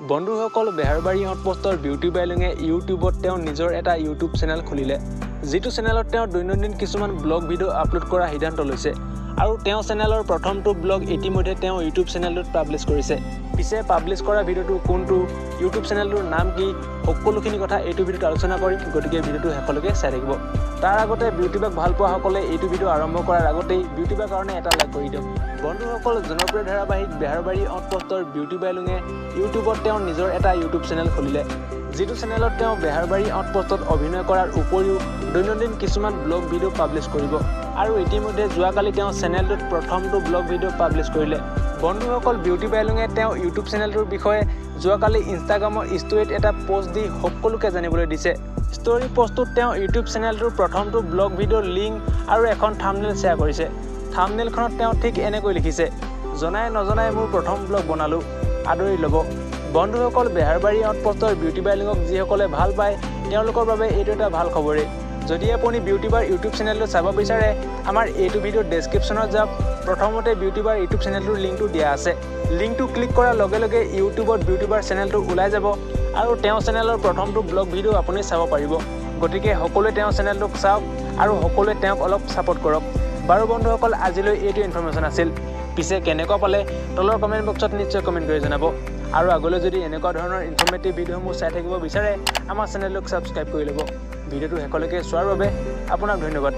বন্ধুসকল বেহাৰবাৰী আউটপোষ্টৰ বিউটি বাইলুঙে ইউটিউবত তেওঁ নিজৰ এটা ইউটিউব চেনেল খুলিলে যিটো চেনেলত তেওঁ দৈনন্দিন কিছুমান ব্লগ ভিডিঅ' আপলোড কৰা সিদ্ধান্ত লৈছে আৰু তেওঁ চেনেলৰ প্ৰথমটো ব্লগ ইতিমধ্যে তেওঁ ইউটিউব চেনেলটোত পাব্লিছ কৰিছে পিছে পাব্লিছ কৰা ভিডিঅ'টো কোনটো ইউটিউব চেনেলটোৰ নাম কি সকলোখিনি কথা এইটো ভিডিঅ'ত আলোচনা কৰিম গতিকে ভিডিঅ'টো শেষলৈকে চাই থাকিব তাৰ আগতে বিউটি বাগ ভাল পোৱা সকলে এইটো ভিডিঅ' আৰম্ভ কৰাৰ আগতেই বিউটি বাগ কাৰণে এটা লাইক কৰি দিয়ক বন্ধুসকল জনপ্ৰিয় ধাৰাবাহিক বেহাৰবাৰী আউটপোষ্টৰ বিউটি বাইলুঙে ইউটিউবত তেওঁ নিজৰ এটা ইউটিউব চেনেল খুলিলে যিটো চেনেলত তেওঁ বেহাৰবাৰী আউটপোষ্টত অভিনয় কৰাৰ উপৰিও দৈনন্দিন কিছুমান ব্লগ ভিডিঅ' পাব্লিছ কৰিব আৰু ইতিমধ্যে যোৱাকালি তেওঁ চেনেলটোত প্ৰথমটো ব্লগ ভিডিঅ' পাব্লিছ কৰিলে বন্ধুসকল বিউটি বাইলুঙে তেওঁ ইউটিউব চেনেলটোৰ বিষয়ে যোৱাকালি ইনষ্টাগ্ৰামৰ ষ্টৰিত এটা পোষ্ট দি সকলোকে জানিবলৈ দিছে ষ্টৰি পোষ্টটোত তেওঁ ইউটিউব চেনেলটোৰ প্ৰথমটো ব্লগ ভিডিঅ'ৰ লিংক আৰু এখন থাম্বনেইল শ্বেয়াৰ কৰিছে থাম্বনেইলখনত তেওঁ ঠিক এনেকৈ লিখিছে জনাই নজনাই মোৰ প্ৰথম ব্লগ বনালোঁ আদৰি ল'ব বন্ধুসকল বেহাৰবাৰী আউটপোষ্টৰ বিউটি বাইলুঙক যিসকলে ভাল পায় তেওঁলোকৰ বাবে এইটো এটা ভাল খবৰেই যদি আপুনি বিউটি বাৰ ইউটিউব চেনেলটো চাব বিচাৰে আমাৰ এইটো ভিডিঅ'ৰ ডেছক্ৰিপশ্যনত যাওক প্ৰথমতে বিউটি বাৰ ইউটিউব চেনেলটোৰ লিংকটো দিয়া আছে লিংকটো ক্লিক কৰাৰ লগে লগে ইউটিউবত বিউটি বাৰ চেনেলটো ওলাই যাব আৰু তেওঁ চেনেলৰ প্ৰথমটো ব্লগ ভিডিঅ' আপুনি চাব পাৰিব গতিকে সকলোৱে তেওঁ চেনেলটোক চাওক আৰু সকলোৱে তেওঁক অলপ ছাপোৰ্ট কৰক বাৰু বন্ধুসকল আজিলৈ এইটো ইনফৰমেশ্যন আছিল পিছে কেনেকুৱা পালে তলৰ কমেণ্ট বক্সত নিশ্চয় কমেণ্ট কৰি জনাব আৰু আগলৈ যদি এনেকুৱা ধৰণৰ ইনফৰ্মেটিভ ভিডিঅ'সমূহ চাই থাকিব বিচাৰে আমাৰ চেনেলটোক ছাবস্ক্ৰাইব কৰি ল'ব ভিডিঅ'টো শেষলৈকে চোৱাৰ বাবে আপোনাক ধন্যবাদ